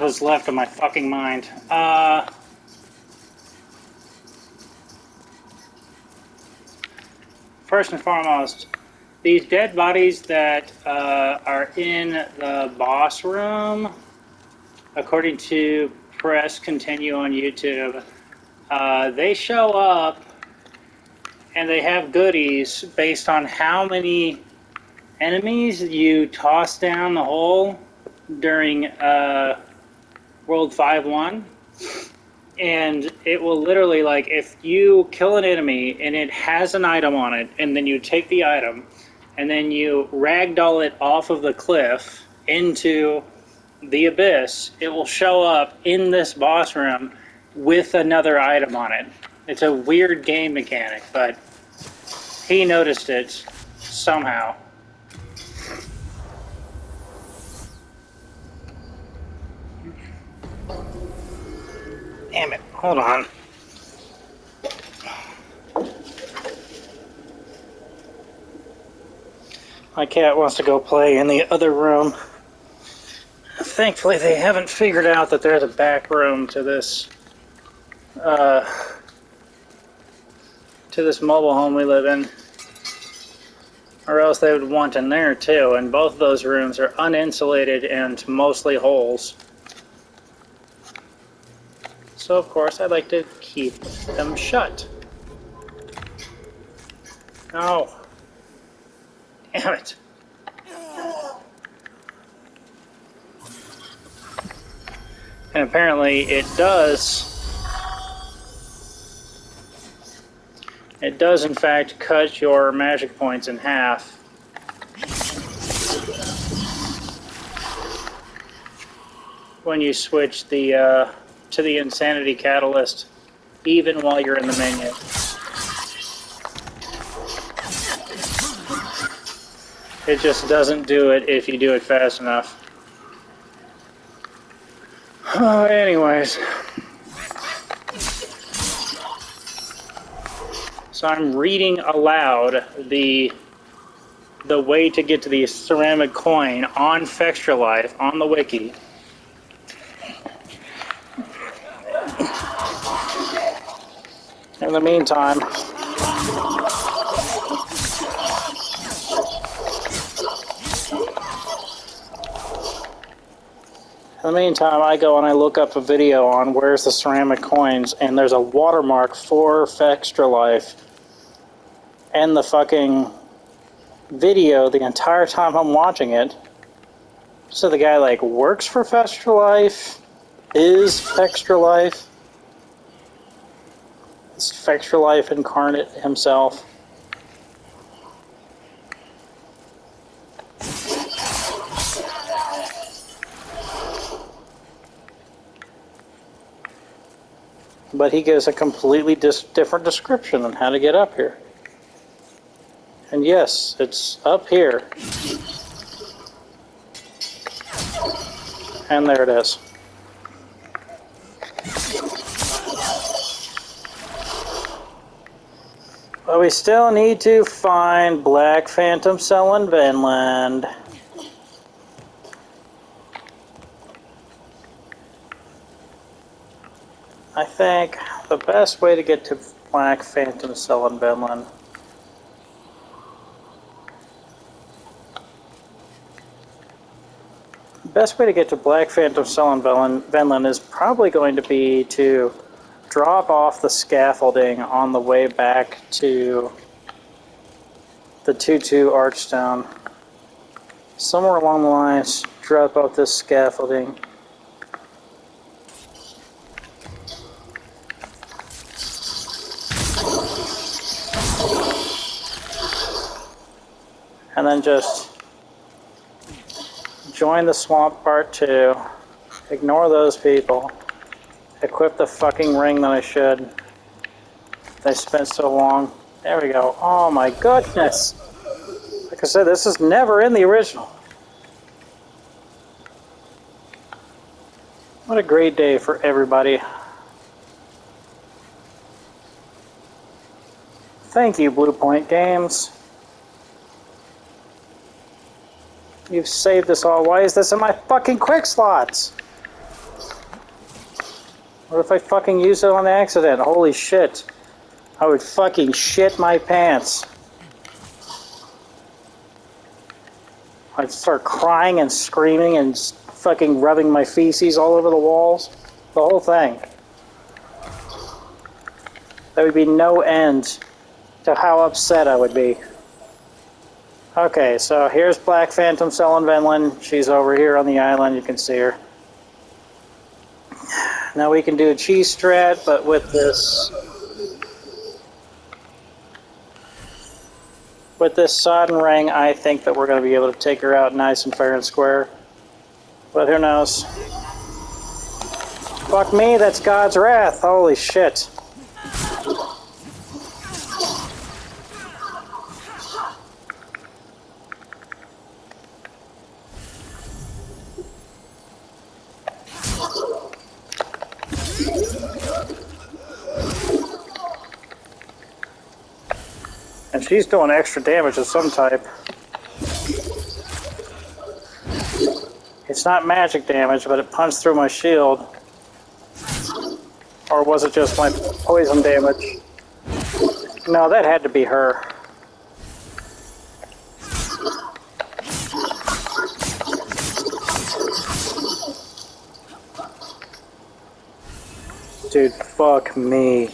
what's left of my fucking mind. First and foremost, these dead bodies that are in the boss room, according to Press Continue on YouTube, they show up and they have goodies based on how many enemies you toss down the hole during World 5-1. And it will literally, like, if you kill an enemy and it has an item on it, and then you take the item, and then you ragdoll it off of the cliff into the abyss, it will show up in this boss room with another item on it. It's a weird game mechanic, but he noticed it somehow. Damn it, hold on. My cat wants to go play in the other room. Thankfully, they haven't figured out that there's a back room to this mobile home we live in, or else they would want in there too. And both of those rooms are uninsulated and mostly holes. So of course, I like to keep them shut. No. Damn it. And apparently it does in fact cut your magic points in half. When you switch the to the insanity catalyst, even while you're in the menu. It just doesn't do it if you do it fast enough. Anyways. So I'm reading aloud the way to get to the ceramic coin on Fextra Life on the wiki. In the meantime, I go and I look up a video on where's the ceramic coins, and there's a watermark for Fextra Life. And the fucking video the entire time I'm watching it. So the guy like works for Fextra Life, is Fextra Life. It's Fextra Life incarnate himself. But he gives a completely different description on how to get up here. And yes, it's up here. And there it is. But we still need to find Black Phantom Cell in Vinland. I think the best way to get to Black Phantom Cell in Vinland is probably going to be to drop off the scaffolding on the way back to the 2-2 Archstone. Somewhere along the lines, drop off this scaffolding. And then just join the swamp part 2, ignore those people, equip the fucking ring that I should. They spent so long. There we go. Oh my goodness! Like I said, this is never in the original. What a great day for everybody. Thank you, Blue Point Games. You've saved us all. Why is this in my fucking quick slots? What if I fucking use it on accident? Holy shit. I would fucking shit my pants. I'd start crying and screaming and fucking rubbing my feces all over the walls. The whole thing. There would be no end to how upset I would be. Okay, so here's Black Phantom selling Vinland. She's over here on the island. You can see her. Now we can do a cheese strat, but with this sodden ring, I think that we're going to be able to take her out nice and fair and square. But who knows? Fuck me, that's God's wrath. Holy shit. And she's doing extra damage of some type. It's not magic damage, but it punched through my shield. Or was it just my poison damage? No, that had to be her. Dude, fuck me.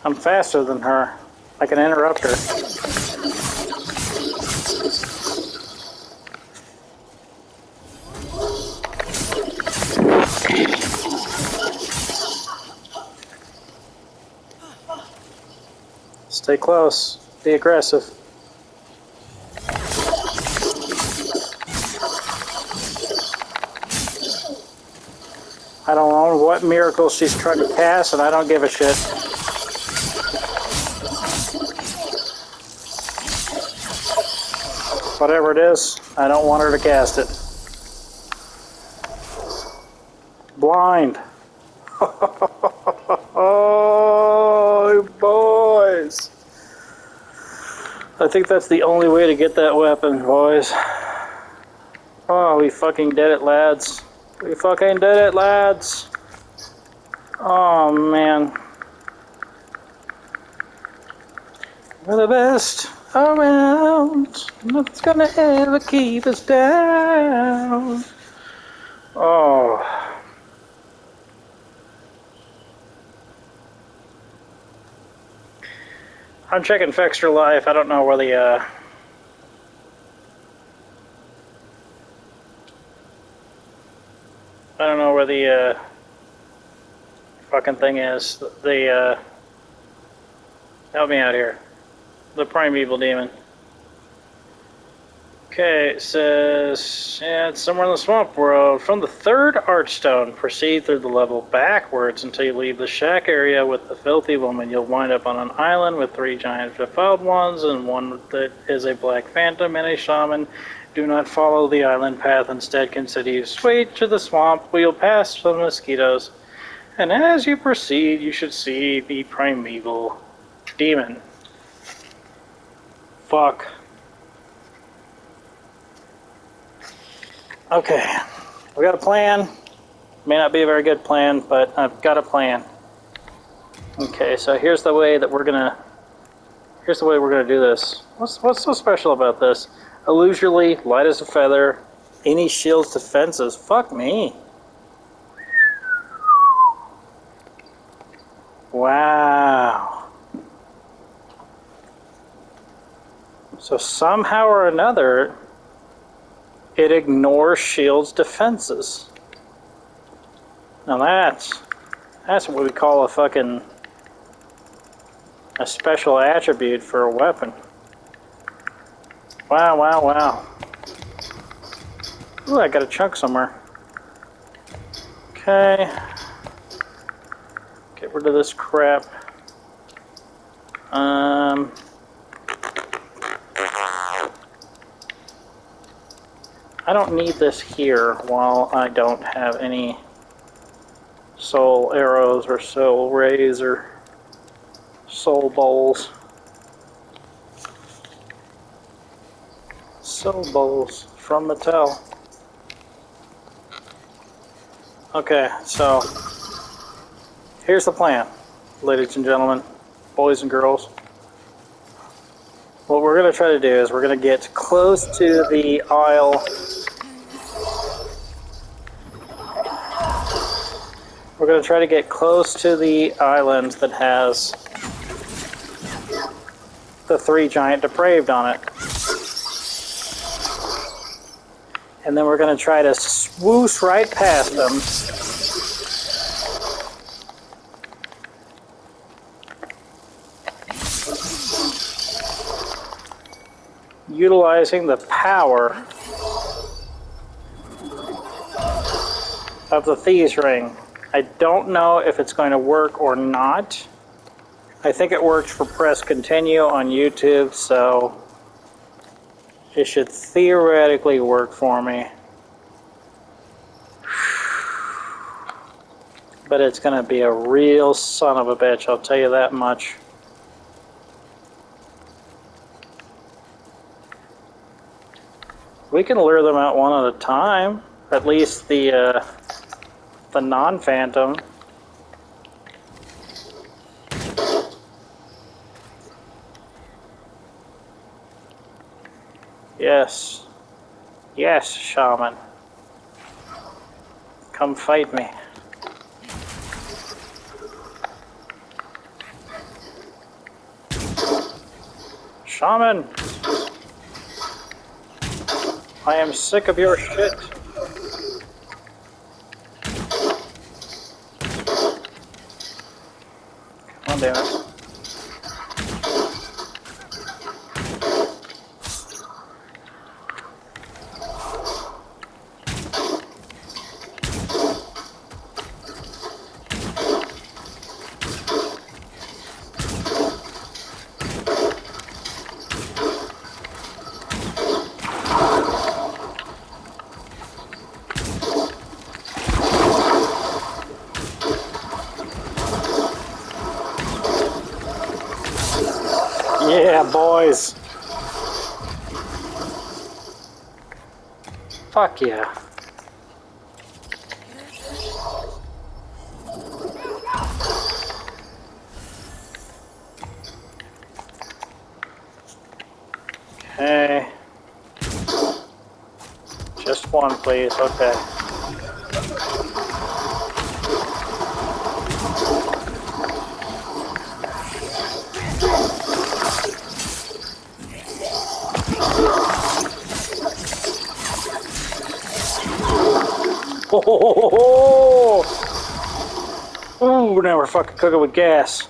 I'm faster than her. I can interrupt her. Stay close. Be aggressive. I don't know what miracle she's trying to cast, and I don't give a shit. Whatever it is, I don't want her to cast it. Blind. Oh, boys. I think that's the only way to get that weapon, boys. Oh, we fucking did it, lads. We fucking did it, lads. Oh, man. We're the best around. Nothing's gonna ever keep us down. Oh. I'm checking Fextra Life. I don't know where the fucking thing is. Help me out here. The primeval demon. Okay, it says, yeah, it's somewhere in the swamp world. From the third archstone, proceed through the level backwards until you leave the shack area with the filthy woman. You'll wind up on an island with 3 giant defiled ones and one that is a black phantom and a shaman. Do not follow the island path. Instead, continue straight to the swamp where you'll pass some mosquitoes. And as you proceed, you should see the primeval demon. Fuck. Okay, we got a plan. May not be a very good plan, but I've got a plan. Okay, so here's the way that we're gonna do this. What's so special about this? Illusory, light as a feather, any shields defenses. Fuck me. Wow. So somehow or another, it ignores shield's defenses. Now that's what we call a special attribute for a weapon. Wow, wow, wow. Ooh, I got a chunk somewhere. Okay. Get rid of this crap. I don't need this here while I don't have any soul arrows or soul rays or soul bowls. Soul bowls from Mattel. Okay, so here's the plan, ladies and gentlemen, boys and girls. What we're going to try to do is we're going to get close to the aisle. We're going to try to get close to the island that has the 3 giant depraved on it. And then we're going to try to swoosh right past them. Utilizing the power of the Thieves' Ring. I don't know if it's going to work or not. I think it works for press continue on YouTube, so it should theoretically work for me. But it's going to be a real son of a bitch, I'll tell you that much. We can lure them out one at a time. At least the non-phantom. Yes. Yes, shaman. Come fight me. Shaman! I am sick of your shit. Come on, damn it. Yeah, boys. Fuck yeah. Okay. Just one, please. Okay. Oh, ooh, now we're fucking cooking with gas.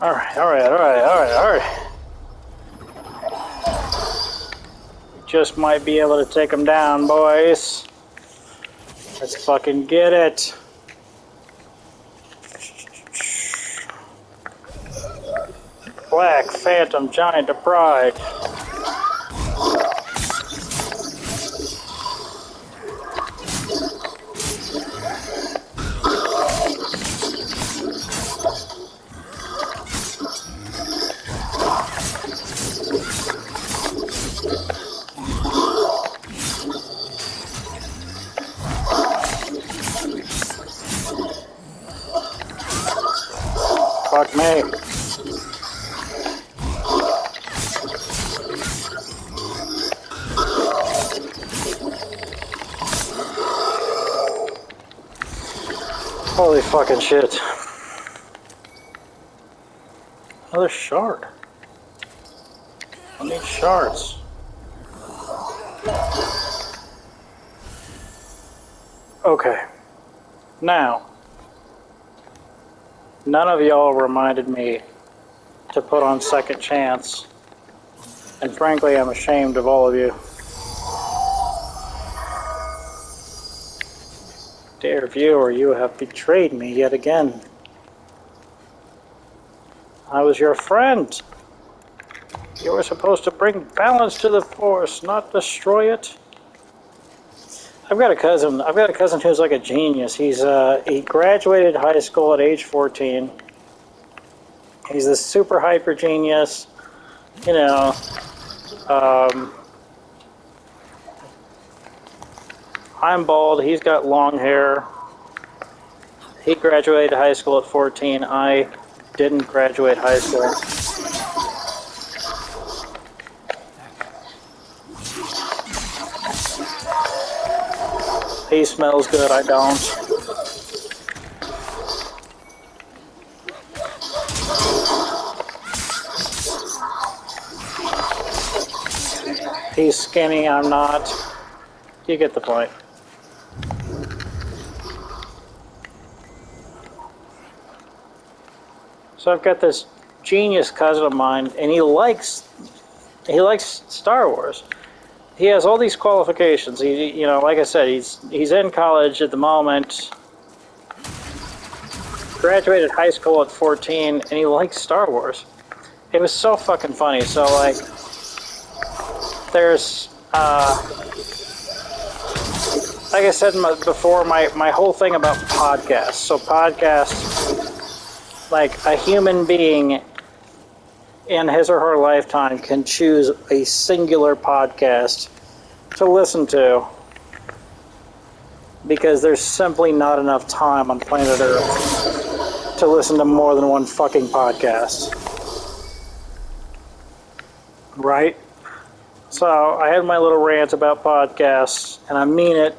Alright, alright, alright, alright, alright. Just might be able to take them down, boys. Let's fucking get it. Black Phantom Giant of Pride. Fuck me. Holy fucking shit. Another shard. I need shards. Okay. Now, none of y'all reminded me to put on Second Chance. And frankly, I'm ashamed of all of you. Dear viewer, you have betrayed me yet again. I was your friend. You were supposed to bring balance to the Force, not destroy it. I've got a cousin. I've got a cousin who's like a genius. He graduated high school at age 14. He's this super hyper genius. You know, I'm bald. He's got long hair. He graduated high school at 14. I didn't graduate high school. He smells good. I don't. He's skinny. I'm not. You get the point. So I've got this genius cousin of mine, and he likes Star Wars. He has all these qualifications. He, like I said, he's in college at the moment. Graduated high school at 14, and he likes Star Wars. It was so fucking funny. So like, there's like I said before, my whole thing about podcasts. So podcasts. Like, a human being in his or her lifetime can choose a singular podcast to listen to because there's simply not enough time on planet Earth to listen to more than one fucking podcast. Right? So, I had my little rant about podcasts, and I mean it,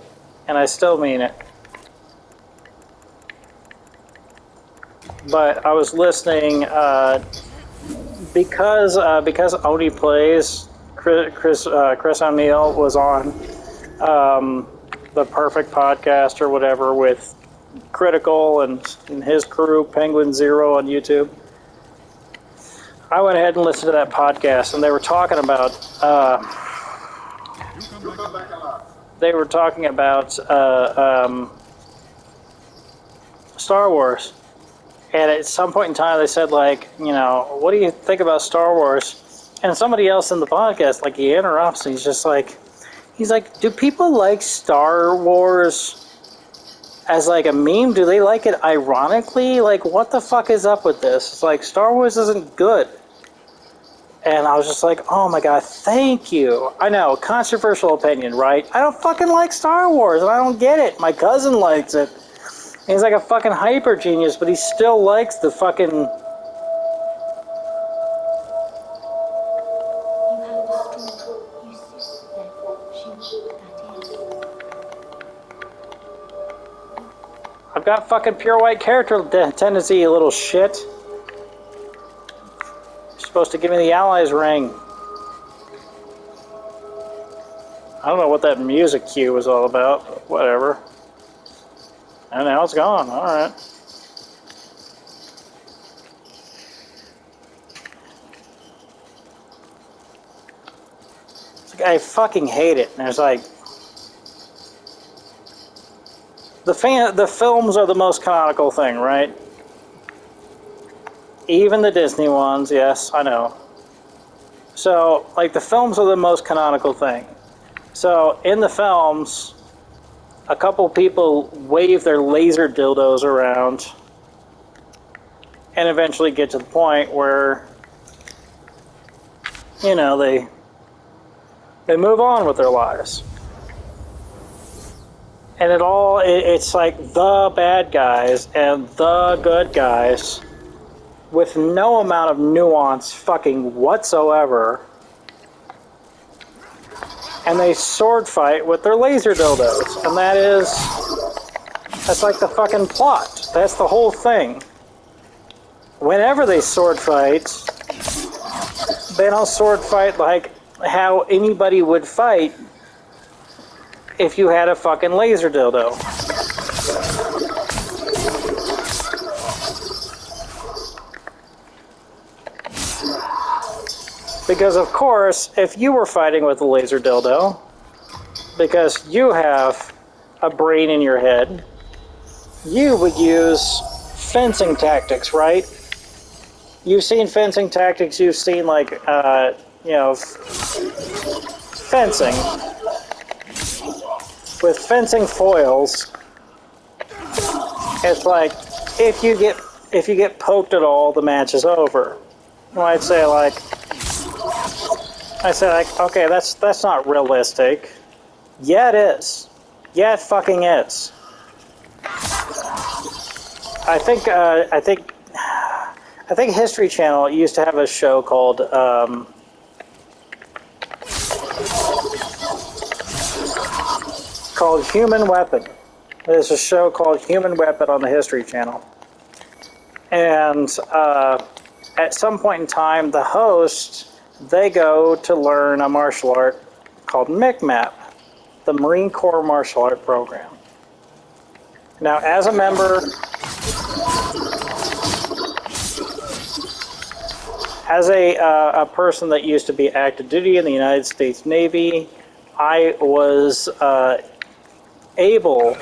and I still mean it. But I was listening because Oni Plays, Chris O'Neill was on the Perfect Podcast or whatever with Critical and his crew, Penguin Zero on YouTube. I went ahead and listened to that podcast, and they were talking about Star Wars. And at some point in time, they said, like, what do you think about Star Wars? And somebody else in the podcast, like, he interrupts, and he's like, do people like Star Wars as, like, a meme? Do they like it ironically? Like, what the fuck is up with this? It's like, Star Wars isn't good. And I was just like, oh my god, thank you. I know, controversial opinion, right? I don't fucking like Star Wars, and I don't get it. My cousin likes it. He's like a fucking hyper genius, but he still likes the fucking... I've got fucking pure white character tendency, you little shit. You're supposed to give me the allies ring. I don't know what that music cue was all about, but whatever. And now it's gone. All right. It's like, I fucking hate it. And it's like the films are the most canonical thing, right? Even the Disney ones, yes, I know. So, like, the films are the most canonical thing. So, in the films, a couple people wave their laser dildos around and eventually get to the point where, they move on with their lives. And it's like the bad guys and the good guys with no amount of nuance fucking whatsoever. And they sword fight with their laser dildos. And that's like the fucking plot. That's the whole thing. Whenever they sword fight, they don't sword fight like how anybody would fight if you had a fucking laser dildo. Because, of course, if you were fighting with a laser dildo, because you have a brain in your head, you would use fencing tactics, right? You've seen fencing tactics, you've seen, like, fencing. with fencing foils, it's like if you get poked at all, the match is over. Well, I'd say like, okay, that's not realistic. Yeah, it is. Yeah, it fucking is. I think History Channel used to have a show called Human Weapon. There's a show called Human Weapon on the History Channel. And at some point in time, the host, they go to learn a martial art called MICMAP, the Marine Corps Martial Art Program. Now, as a member, as a person that used to be active duty in the United States Navy, I was able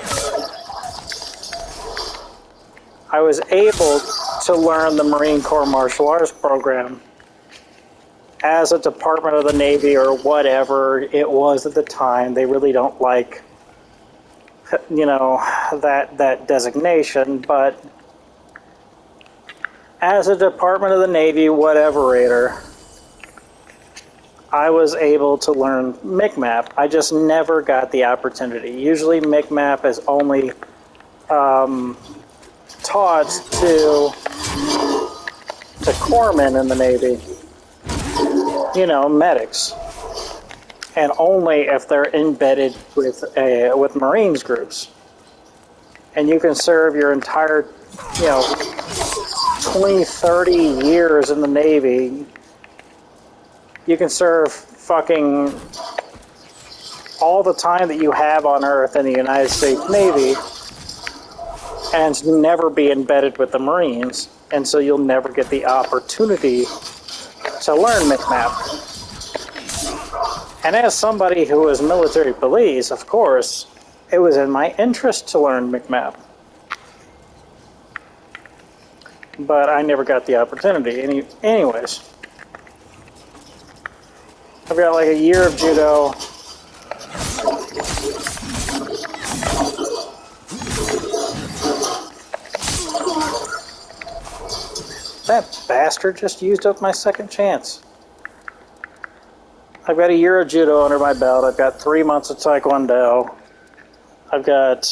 to learn the Marine Corps Martial Arts Program as a Department of the Navy or whatever it was at the time. They really don't like, that designation, but as a Department of the Navy whateverator, I was able to learn MICMAP. I just never got the opportunity. Usually MICMAP is only taught to corpsmen in the Navy, medics, and only if they're embedded with Marines groups. And you can serve your entire, 20, 30 years in the Navy. You can serve fucking all the time that you have on Earth in the United States Navy and never be embedded with the Marines, and so you'll never get the opportunity to learn MICMAP. And as somebody who was military police, of course, it was in my interest to learn MICMAP. But I never got the opportunity. Anyways, I've got like a year of judo. That bastard just used up my second chance. I've got a year of judo under my belt. I've got 3 months of taekwondo. I've got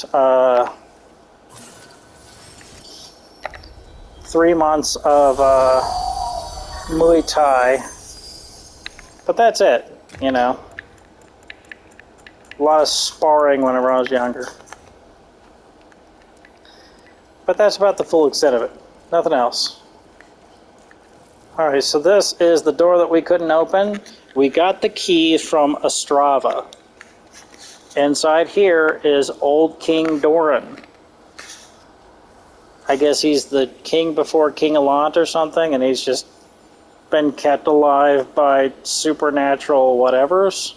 3 months of Muay Thai. But that's it, A lot of sparring whenever I was younger. But that's about the full extent of it. Nothing else. Alright, so this is the door that we couldn't open. We got the keys from Ostrava. Inside here is old King Doran. I guess he's the king before King Allant or something, and he's just been kept alive by supernatural whatevers.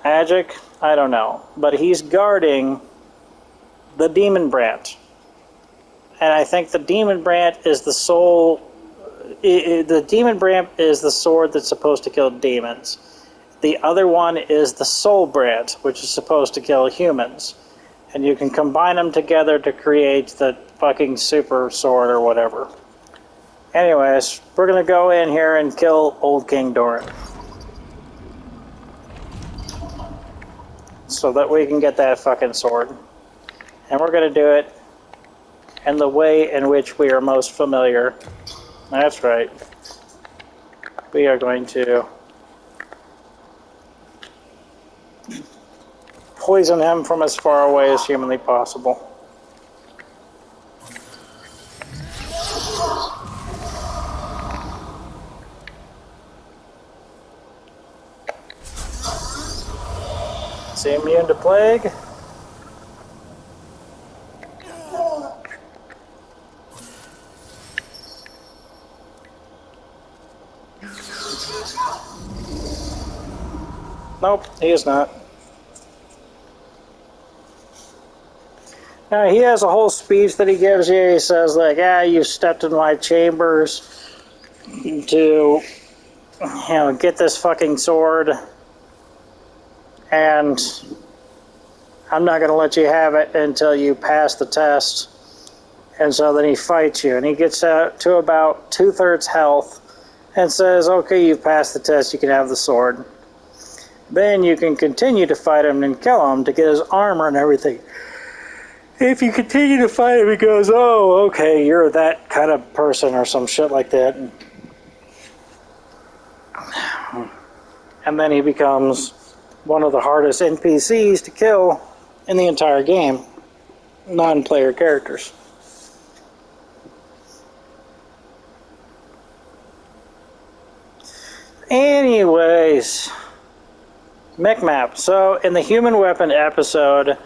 Magic? I don't know. But he's guarding the Demon Brand. And I think the Demon Brand is the Demon Brand is the sword that's supposed to kill demons. The other one is the Soul Brand, which is supposed to kill humans. And you can combine them together to create the fucking super sword or whatever. Anyways, we're gonna go in here and kill old King Doran, so that we can get that fucking sword. And we're gonna do it in the way in which we are most familiar. That's right. We are going to poison him from as far away as humanly possible. Is he immune to plague? Nope, he is not. Now, he has a whole speech that he gives you. He says, like, you stepped in my chambers to, get this fucking sword. And I'm not going to let you have it until you pass the test. And so then he fights you, and he gets out to about 2/3 health and says, okay, you've passed the test, you can have the sword. Then you can continue to fight him and kill him to get his armor and everything. If you continue to fight him, he goes, oh, okay, you're that kind of person or some shit like that. And then he becomes one of the hardest NPCs to kill in the entire game. Non-player characters. Anyways, mech map. So in the human weapon episode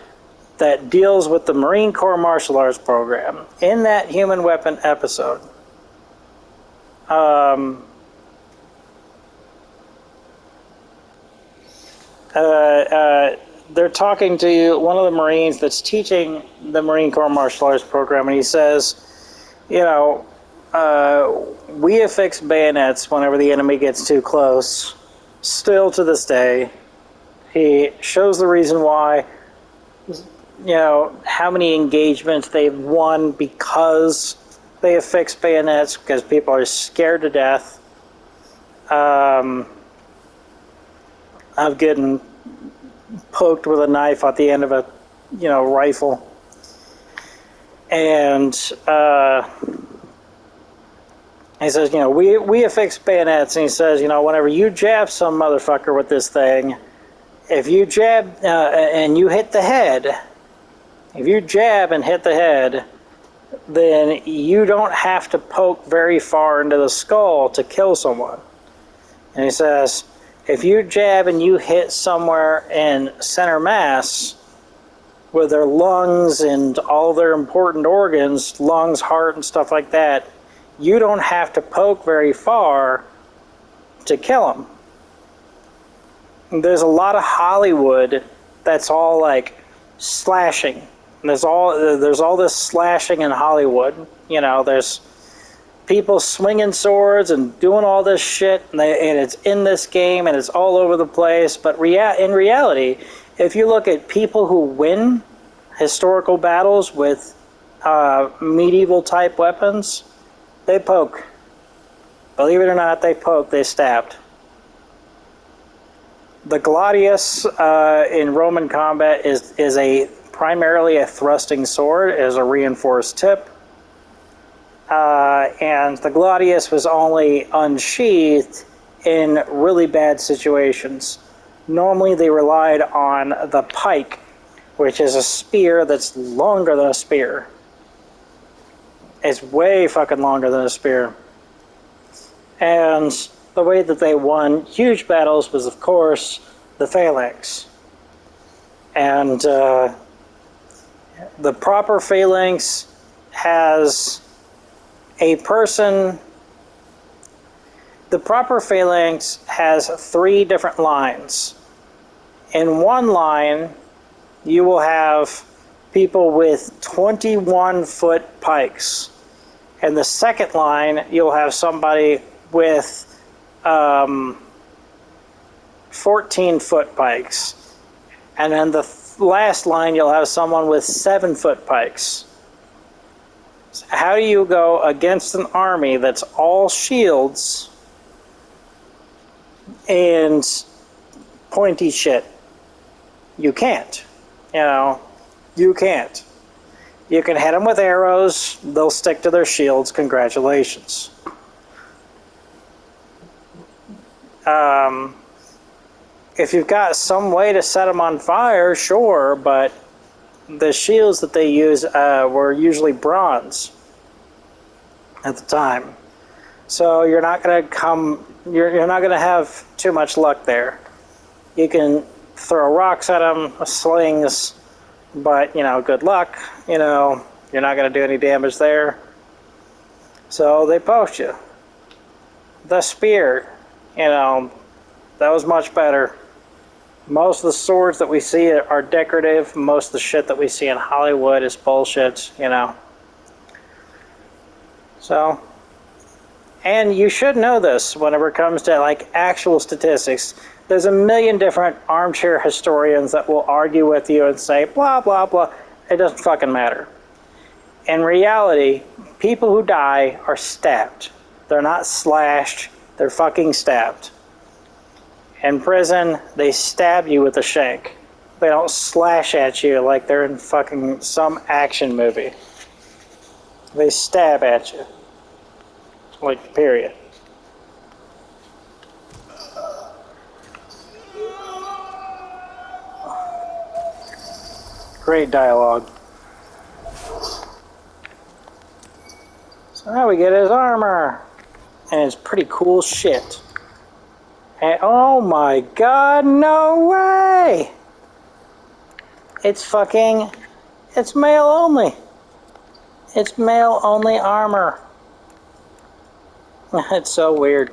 that deals with the Marine Corps martial arts program, in that human weapon episode, they're talking to one of the Marines that's teaching the Marine Corps martial arts program, and he says, you know, we affix bayonets whenever the enemy gets too close. Still to this day, he shows the reason why, you know, how many engagements they've won because they affix bayonets, because people are scared to death of getting poked with a knife at the end of a, you know, rifle. And he says, you know, we affix bayonets, and he says, you know, whenever you jab some motherfucker with this thing, if you jab and you hit the head, if you jab and hit the head, then you don't have to poke very far into the skull to kill someone. And he says, if you jab and you hit somewhere in center mass with their lungs and all their important organs, lungs, heart, and stuff like that, you don't have to poke very far to kill them. There's a lot of Hollywood that's all like slashing. There's all this slashing in Hollywood. You know, there's people swinging swords and doing all this shit, and it's in this game, and it's all over the place. But in reality, if you look at people who win historical battles with medieval type weapons, they poke. Believe it or not, they poke, they stabbed. The gladius in Roman combat is primarily a thrusting sword, is a reinforced tip. And the gladius was only unsheathed in really bad situations. Normally they relied on the pike, which is a spear that's longer than a spear. It's way fucking longer than a spear. And the way that they won huge battles was, of course, the phalanx. And the proper phalanx has a person. The proper phalanx has 3 different lines. In one line, you will have people with 21-foot pikes. In the second line, you'll have somebody with 14-foot pikes. And then the last line, you'll have someone with 7-foot pikes. So how do you go against an army that's all shields and pointy shit? You can't. You know, you can't. You can hit them with arrows, they'll stick to their shields, congratulations. If you've got some way to set them on fire, sure, but the shields that they use were usually bronze at the time. So you're not going to you're not going to have too much luck there. You can throw rocks at them, slings, but, you know, good luck. You know, you're not going to do any damage there. So they post you. The spear, you know, that was much better. Most of the swords that we see are decorative. Most of the shit that we see in Hollywood is bullshit, you know. So, And you should know this whenever it comes to like actual statistics. There's a million different armchair historians that will argue with you and say, blah, blah, blah. It doesn't fucking matter. In reality, people who die are stabbed. They're not slashed, they're fucking stabbed. In prison, they stab you with a shank. They don't slash at you like they're in fucking some action movie. They stab at you. Like, period. Great dialogue. So now we get his armor. And it's pretty cool shit. And oh my god, no way! It's male only. It's male only armor. It's so weird.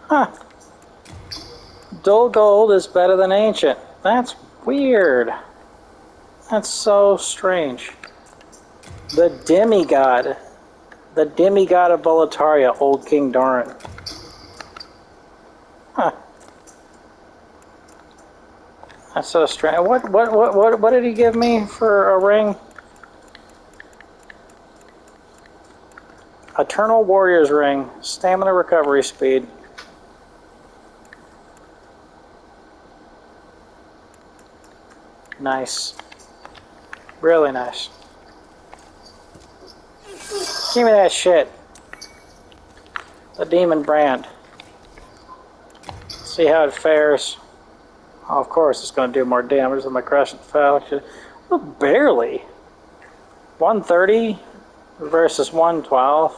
Huh. Dull gold is better than ancient. That's weird. That's so strange. The demigod. The demigod of Boletaria, Old King Doran. Huh. That's so strange. What did he give me for a ring? Eternal Warrior's Ring. Stamina recovery speed. Nice. Really nice. Give me that shit. The demon brand. See how it fares. Oh, of course it's going to do more damage than my Crescent Falcon. Well, barely. 130 versus 112.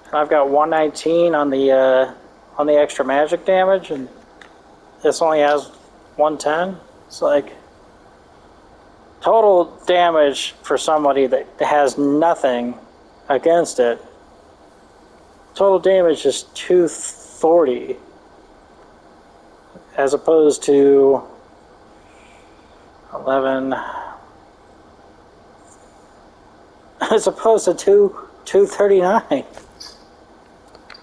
And I've got 119 on the extra magic damage, and this only has 110. It's like total damage for somebody that has nothing against it. Total damage is 240. As opposed to 11, as opposed to 239.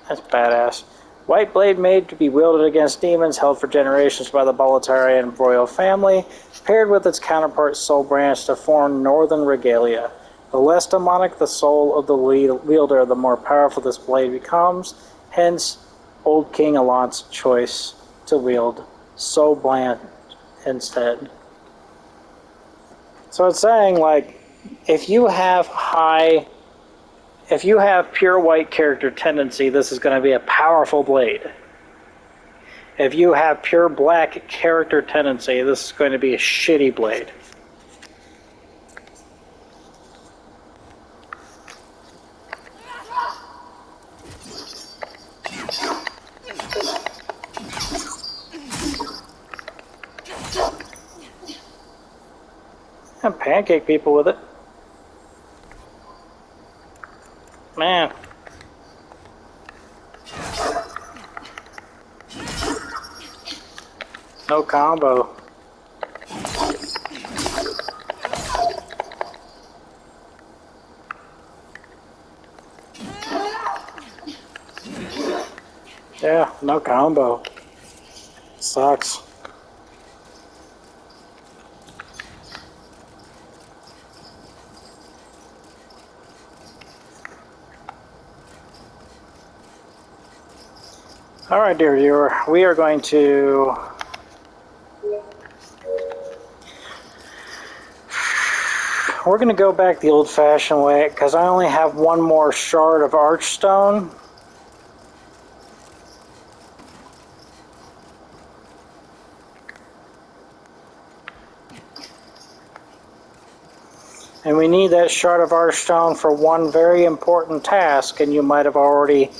That's badass. White blade made to be wielded against demons held for generations by the Boletarian royal family, paired with its counterpart soul branch to form Northern Regalia. The less demonic the soul of the wielder, the more powerful this blade becomes. Hence, Old King Alant's choice to wield Soul Bland instead. So it's saying, like, if you have pure white character tendency, this is going to be a powerful blade. If you have pure black character tendency, this is going to be a shitty blade. And pancake people with it. Man. No combo. Yeah, no combo. Sucks. Alright, dear viewer, we are going to go back the old-fashioned way, because I only have one more shard of archstone. And we need that shard of archstone for one very important task, and you might have already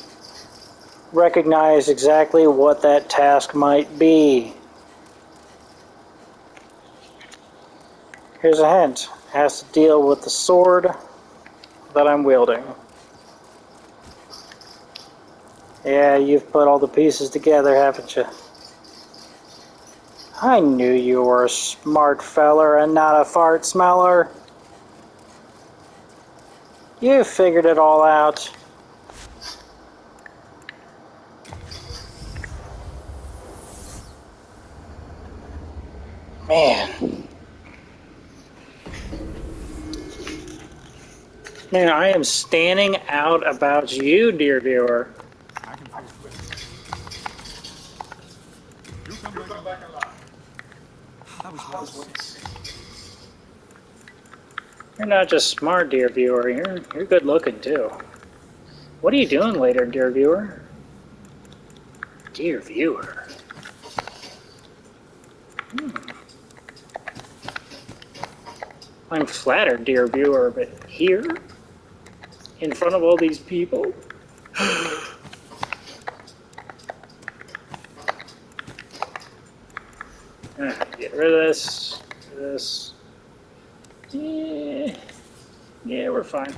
recognized exactly what that task might be. Here's a hint. It has to deal with the sword that I'm wielding. Yeah, you've put all the pieces together, haven't you? I knew you were a smart feller and not a fart smeller. You figured it all out. Man. Man, I am standing out about you, dear viewer. I can face it. You come back alive. I was once. You're not just smart, dear viewer. You're good looking too. What are you doing later, dear viewer? Dear viewer. I'm flattered, dear viewer, but here, in front of all these people, get rid of this. This. Yeah, we're fine.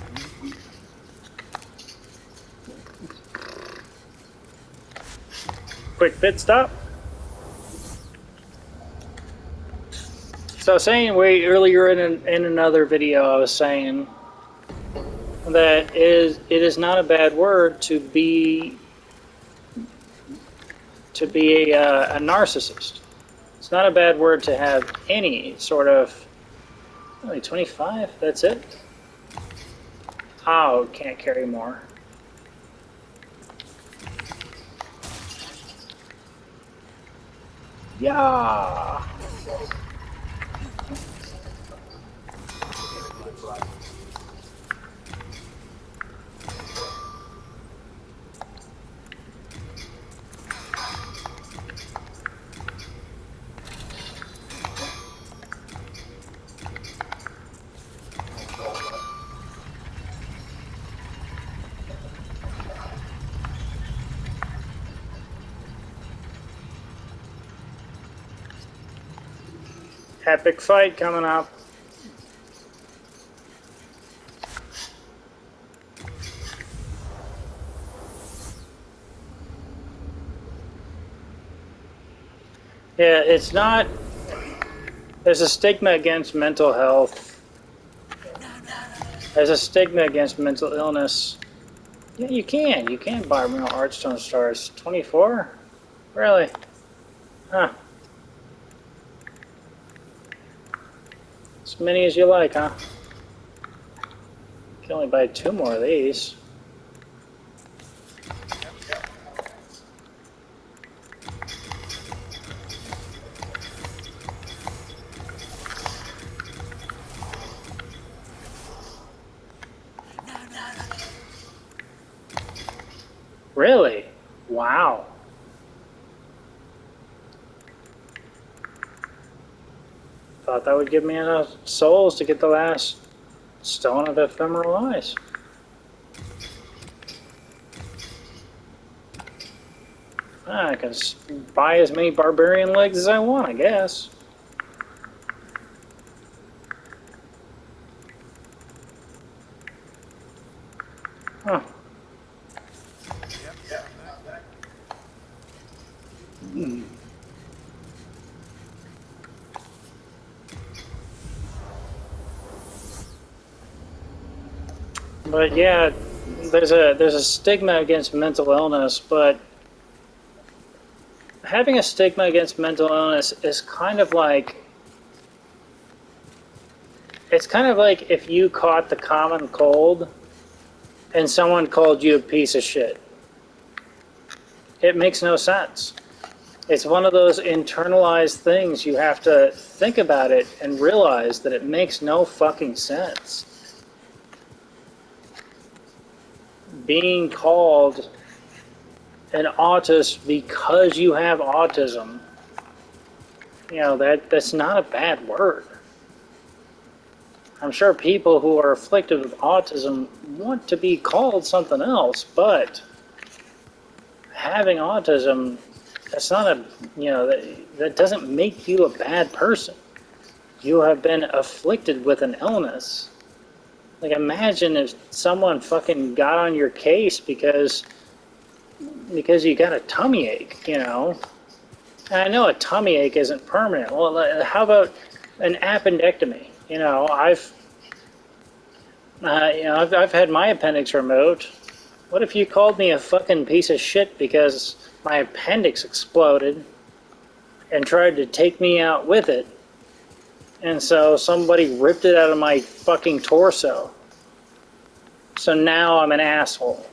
Quick pit stop. So I was saying earlier in another video, I was saying that it is not a bad word to be a narcissist. It's not a bad word to have any sort of. Only 25. That's it. Oh, can't carry more. Yeah. Epic fight coming up. Yeah, it's not. There's a stigma against mental health. There's a stigma against mental illness. Yeah, you can. You can buy real Artstone stars. 24? Really? Huh. As many as you like, huh? You can only buy 2 more of these. Really? Wow. Thought that would give me enough souls to get the last Stone of Ephemeral Eyes. I can buy as many barbarian legs as I want, I guess. Huh. But yeah, there's a stigma against mental illness, but having a stigma against mental illness is kind of like if you caught the common cold and someone called you a piece of shit. It makes no sense. It's one of those internalized things. You have to think about it and realize that it makes no fucking sense. Being called an autist because you have autism, you know, that's not a bad word. I'm sure people who are afflicted with autism want to be called something else, but having autism, that's not a, you know, that doesn't make you a bad person. You have been afflicted with an illness. Like, imagine if someone fucking got on your case because you got a tummy ache, you know? And I know a tummy ache isn't permanent. Well, how about an appendectomy? I've had my appendix removed. What if you called me a fucking piece of shit because my appendix exploded and tried to take me out with it? And so somebody ripped it out of my fucking torso. So now I'm an asshole.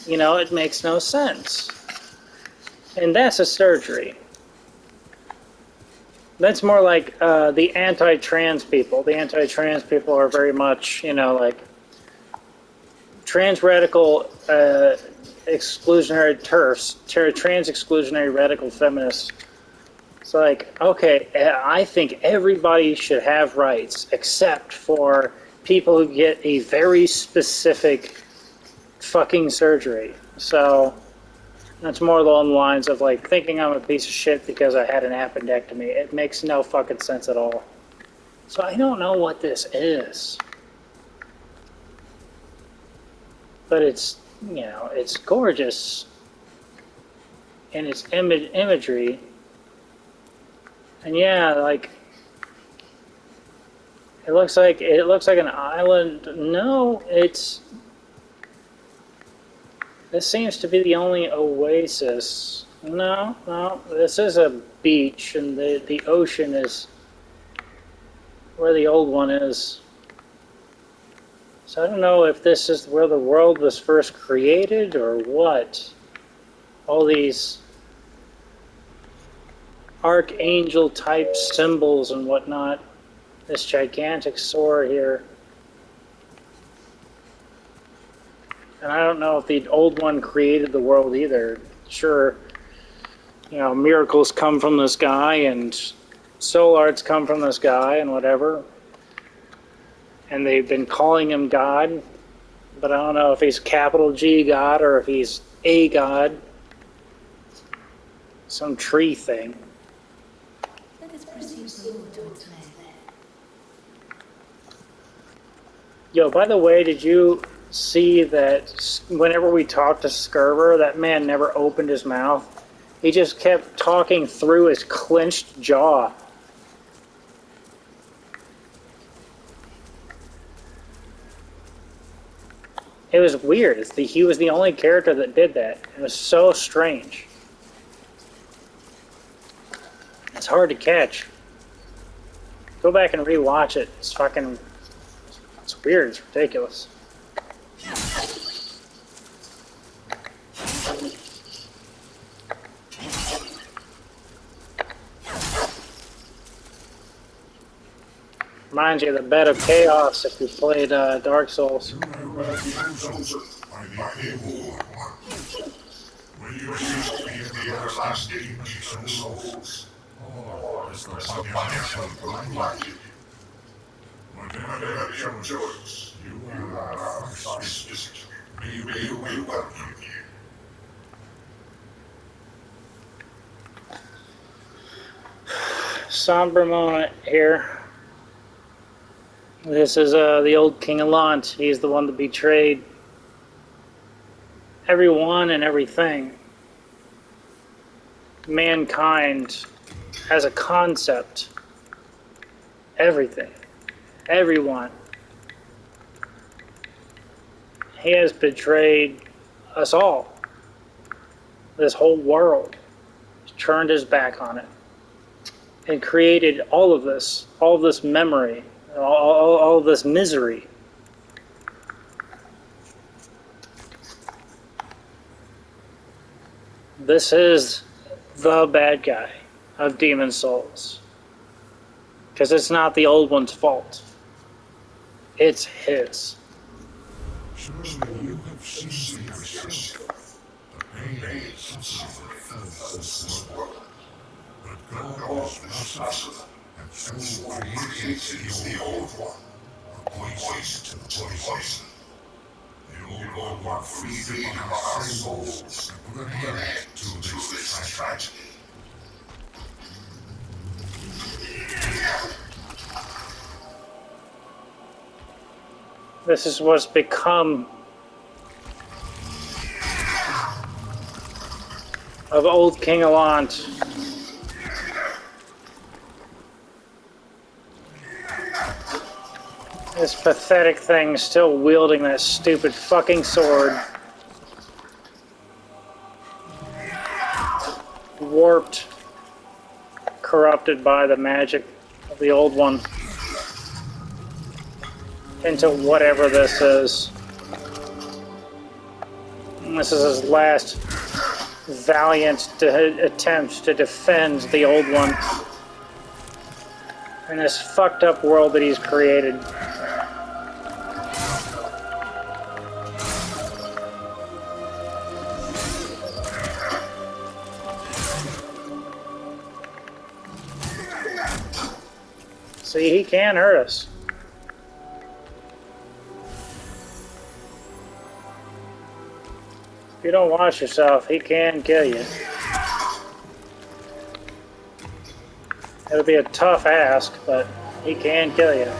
It makes no sense. And that's a surgery. That's more like the anti-trans people. The anti-trans people are very much, like trans radical exclusionary TERFs, trans exclusionary radical feminists. It's like, okay, I think everybody should have rights except for people who get a very specific fucking surgery. So that's more along the lines of like thinking I'm a piece of shit because I had an appendectomy. It makes no fucking sense at all. So I don't know what this is. But it's, it's gorgeous in its imagery. And yeah, like it looks like an island. No, this seems to be the only oasis. No, this is a beach, and the ocean is where the old one is. So I don't know if this is where the world was first created or what. All these archangel type symbols and whatnot. This gigantic sword here. And I don't know if the old one created the world either. Sure, miracles come from this guy and soul arts come from this guy and whatever. And they've been calling him God, but I don't know if he's capital G God or if he's a God. Some tree thing. Let us proceed forward to its name. Yo, by the way, did you see that whenever we talked to Skerber, that man never opened his mouth? He just kept talking through his clenched jaw. It was weird. He was the only character that did that. It was so strange. It's hard to catch. Go back and rewatch it. It's weird. It's ridiculous. Reminds you of the bed of chaos if you played Dark Souls. Somber moment here. This is the old King Alant. He's the one that betrayed everyone and everything. Mankind as a concept. Everything. Everyone. He has betrayed us all. This whole world. He's turned his back on it. And created all of this memory. All this misery. This is the bad guy of Demon Souls. Because it's not the old one's fault. It's his. Surely you have seen for yourself the pains and suffering of this world. But God is merciful, and so creates the old one, the poison to the poison. The old one freed our souls and put an end to this tragedy. This is what's become of old King Allant. This pathetic thing still wielding that stupid fucking sword. Warped, corrupted by the magic of the old one into whatever this is. And this is his last valiant attempt to defend the old one in this fucked up world that he's created. See, he can hurt us. If you don't watch yourself, he can kill you. It'll be a tough ask, but he can kill you.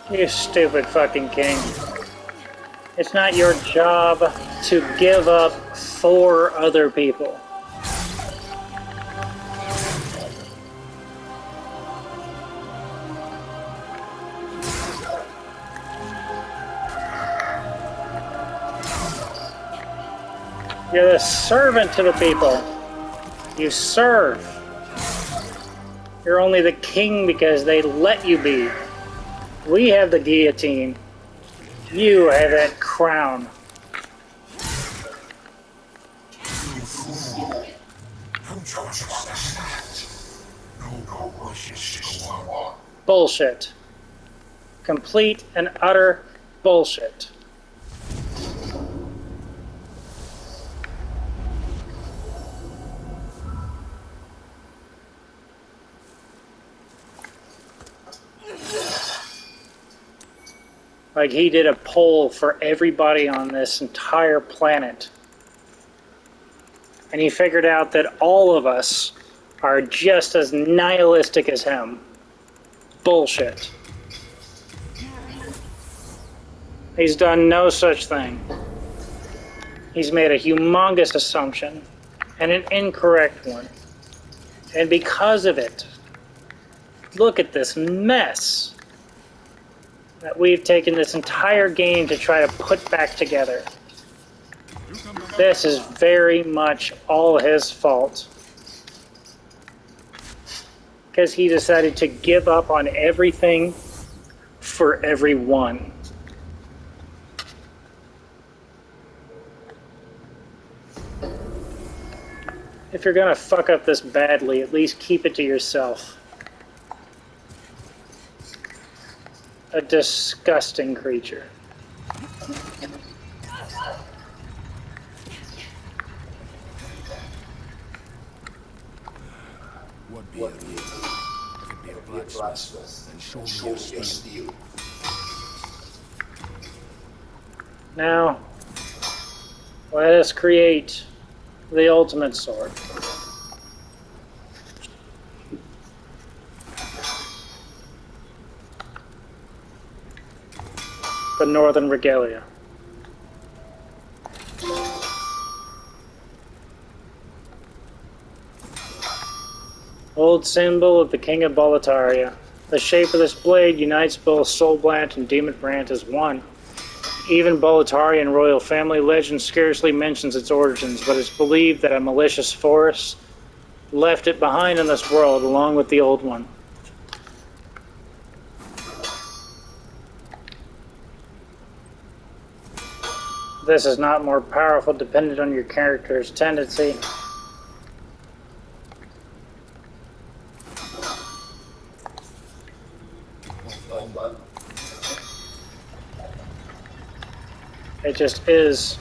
You stupid fucking king. It's not your job to give up for other people. You're the servant to the people. You serve. You're only the king because they let you be. We have the guillotine. You have that crown. Bullshit. Complete and utter bullshit. Like he did a poll for everybody on this entire planet. And he figured out that all of us are just as nihilistic as him. Bullshit. He's done no such thing. He's made a humongous assumption and an incorrect one. And because of it, look at this mess that we've taken this entire game to try to put back together. This is very much all his fault. Because he decided to give up on everything for everyone. If you're gonna fuck up this badly, at least keep it to yourself. A disgusting creature. What be it? If it be a blacksmith, then show me your steel. Now, let us create the ultimate sword. The Northern Regalia. Old symbol of the King of Boletaria. The shape of this blade unites both Soulblant and Demon Brant as one. Even Boletarian royal family legend scarcely mentions its origins, but it's believed that a malicious force left it behind in this world along with the old one. This is not more powerful dependent on your character's tendency. It just is.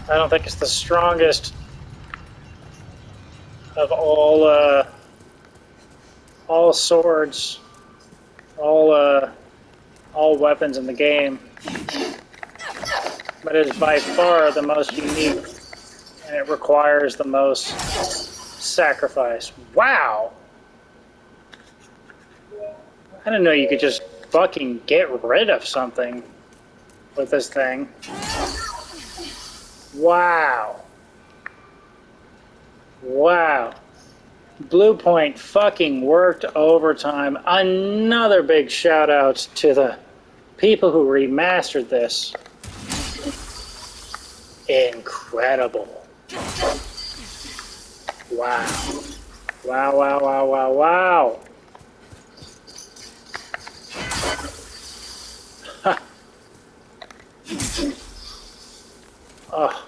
I don't think it's the strongest of all swords. all weapons in the game, but it is by far the most unique, and it requires the most sacrifice. Wow! I didn't know you could just fucking get rid of something with this thing. Wow. Wow. Blue Point fucking worked overtime. Another big shout out to the people who remastered this. Incredible. Wow. Wow, wow, wow, wow, wow. Oh.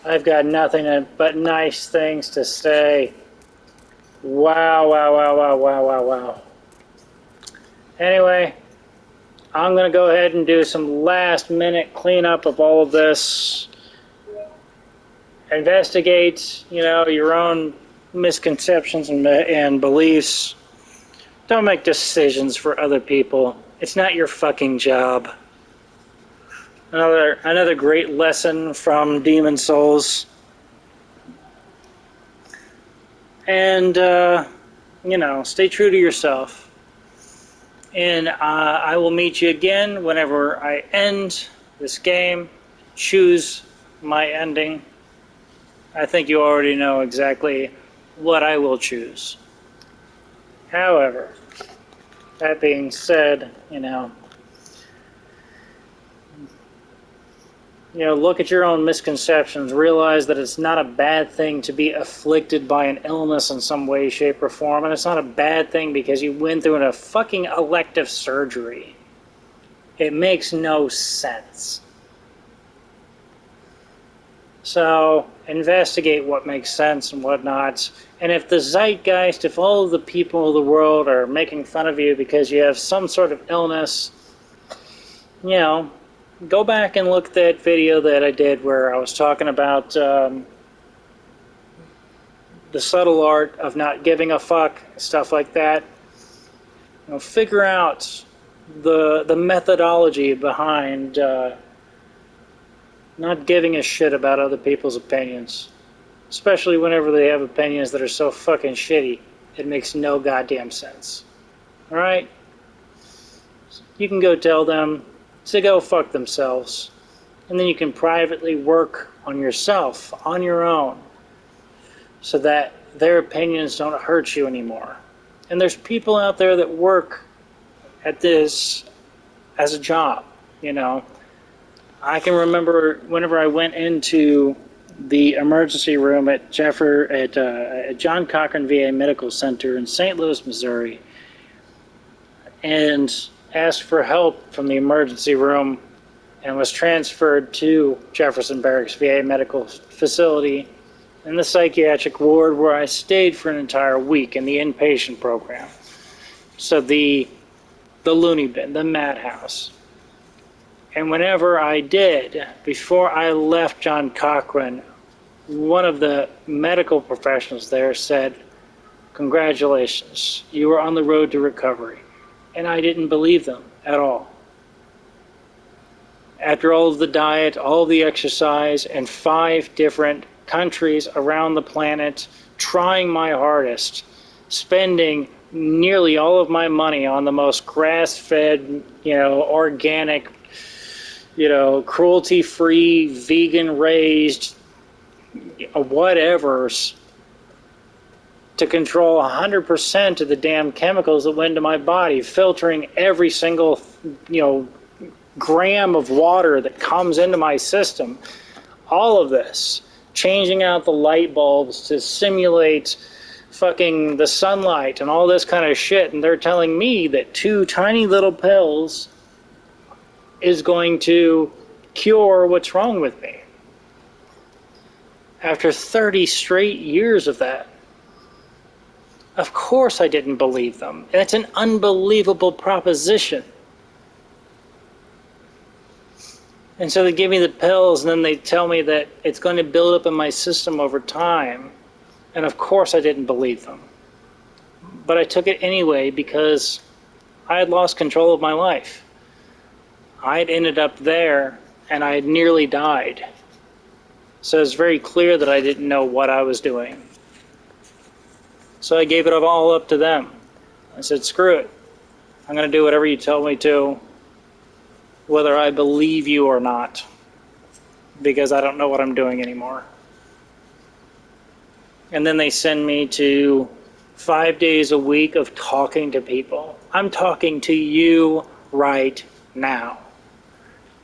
I've got nothing but nice things to say. Wow, wow, wow, wow, wow, wow, wow. Anyway, I'm going to go ahead and do some last minute cleanup of all of this. Investigate, your own misconceptions and beliefs. Don't make decisions for other people. It's not your fucking job. Another great lesson from Demon Souls. And, stay true to yourself. And I will meet you again whenever I end this game. Choose my ending. I think you already know exactly what I will choose. However, that being said, look at your own misconceptions. Realize that it's not a bad thing to be afflicted by an illness in some way, shape, or form. And it's not a bad thing because you went through a fucking elective surgery. It makes no sense. So, investigate what makes sense and what not. And if the zeitgeist, if all of the people of the world are making fun of you because you have some sort of illness, go back and look at that video that I did where I was talking about the subtle art of not giving a fuck, stuff like that. Figure out the methodology behind not giving a shit about other people's opinions. Especially whenever they have opinions that are so fucking shitty, it makes no goddamn sense. Alright? You can go tell them to go fuck themselves. And then you can privately work on yourself, on your own, so that their opinions don't hurt you anymore. And there's people out there that work at this as a job, I can remember whenever I went into the emergency room at John Cochran VA Medical Center in St. Louis, Missouri, and asked for help from the emergency room and was transferred to Jefferson Barracks VA Medical Facility in the psychiatric ward where I stayed for an entire week in the inpatient program. So the loony bin, the madhouse. And whenever I did, before I left John Cochran, one of the medical professionals there said, "Congratulations, you are on the road to recovery." And I didn't believe them at all. After all of the diet, all of the exercise, and 5 different countries around the planet, trying my hardest, spending nearly all of my money on the most grass-fed, organic, cruelty-free, vegan-raised, whatevers, to control 100% of the damn chemicals that went into my body, filtering every single, gram of water that comes into my system. All of this, changing out the light bulbs to simulate fucking the sunlight and all this kind of shit, and they're telling me that 2 tiny little pills is going to cure what's wrong with me. After 30 straight years of that. Of course I didn't believe them. And it's an unbelievable proposition. And so they give me the pills, and then they tell me that it's going to build up in my system over time. And of course I didn't believe them. but I took it anyway because I had lost control of my life. I had ended up there and I had nearly died. So it's very clear that I didn't know what I was doing. So I gave it all up to them. I said, screw it. I'm going to do whatever you tell me to, whether I believe you or not, because I don't know what I'm doing anymore. And then they send me to 5 days a week of talking to people. I'm talking to you right now.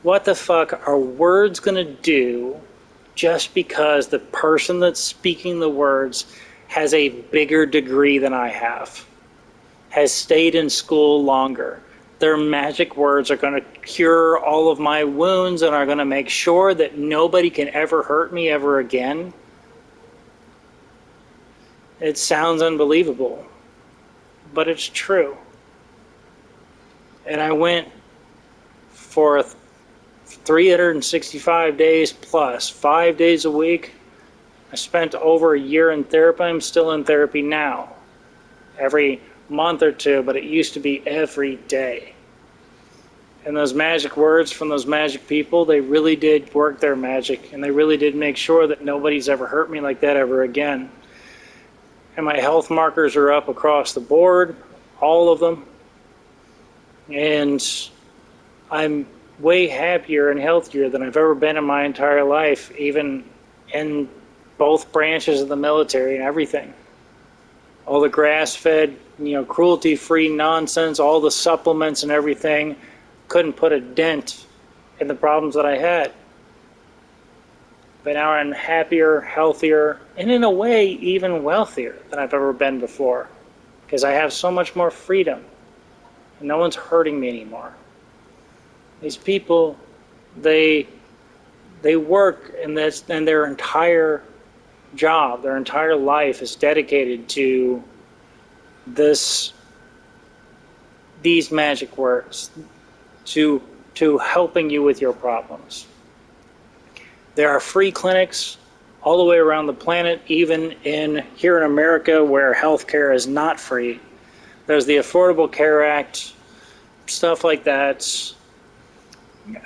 What the fuck are words going to do just because the person that's speaking the words has a bigger degree than I have, has stayed in school longer? Their magic words are going to cure all of my wounds and are going to make sure that nobody can ever hurt me ever again. It sounds unbelievable, but it's true. And I went for 365 days plus, 5 days a week. I spent over a year in therapy. I'm still in therapy now, every month or two, but it used to be every day. And those magic words from those magic people, they really did work their magic, and they really did make sure that nobody's ever hurt me like that ever again. And my health markers are up across the board, all of them. And I'm way happier and healthier than I've ever been in my entire life, even in both branches of the military and everything. All the grass-fed, cruelty-free nonsense, all the supplements and everything couldn't put a dent in the problems that I had. But now I'm happier, healthier, and in a way even wealthier than I've ever been before, because I have so much more freedom and no one's hurting me anymore. These people, they work, and their entire job, their entire life is dedicated to these magic words, to helping you with your problems. There are free clinics all the way around the planet, even here in America where healthcare is not free. There's the Affordable Care Act, stuff like that.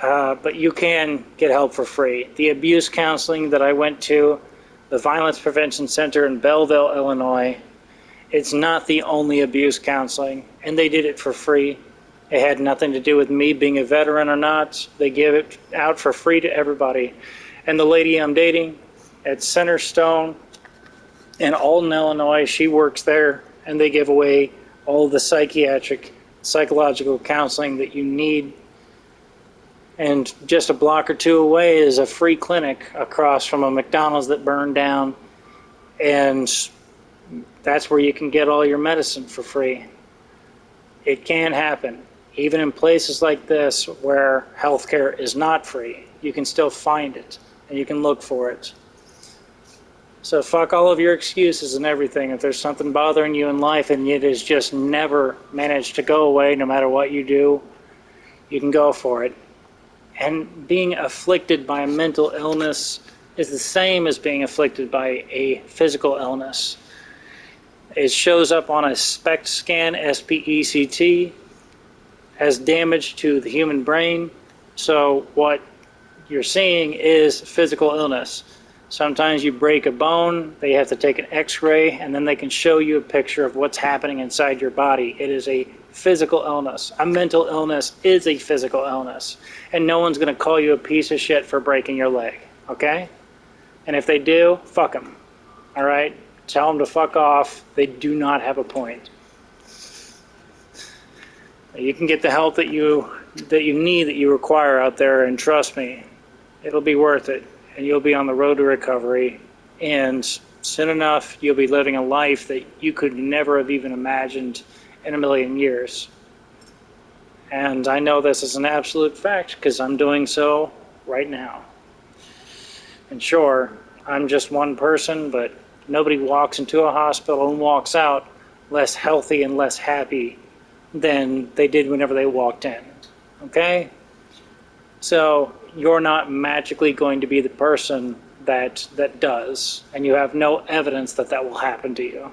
But you can get help for free. The abuse counseling that I went to, the Violence Prevention Center in Belleville, Illinois, it's not the only abuse counseling, and they did it for free. It had nothing to do with me being a veteran or not. They give it out for free to everybody. And the lady I'm dating at Centerstone in Alton, Illinois, she works there, and they give away all the psychological counseling that you need. And just a block or two away is a free clinic across from a McDonald's that burned down. And that's where you can get all your medicine for free. It can happen. Even in places like this where healthcare is not free, you can still find it and you can look for it. So fuck all of your excuses and everything. If there's something bothering you in life and it has just never managed to go away, no matter what you do, you can go for it. And being afflicted by a mental illness is the same as being afflicted by a physical illness. It shows up on a SPECT scan, SPECT, as damage to the human brain. So what you're seeing is physical illness. Sometimes you break a bone, they have to take an x-ray, and then they can show you a picture of what's happening inside your body. It is a physical illness. A mental illness is a physical illness. And no one's going to call you a piece of shit for breaking your leg, okay? And if they do, fuck them, all right? Tell them to fuck off. They do not have a point. You can get the help that you need, that you require out there, and trust me, it'll be worth it. And you'll be on the road to recovery. And soon enough, you'll be living a life that you could never have even imagined in a million years. And I know this is an absolute fact because I'm doing so right now. And sure, I'm just one person, but nobody walks into a hospital and walks out less healthy and less happy than they did whenever they walked in. Okay? So you're not magically going to be the person that does, and you have no evidence that will happen to you.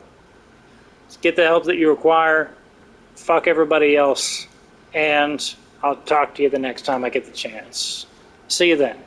get the help that you require, fuck everybody else, and I'll talk to you the next time I get the chance. See you then.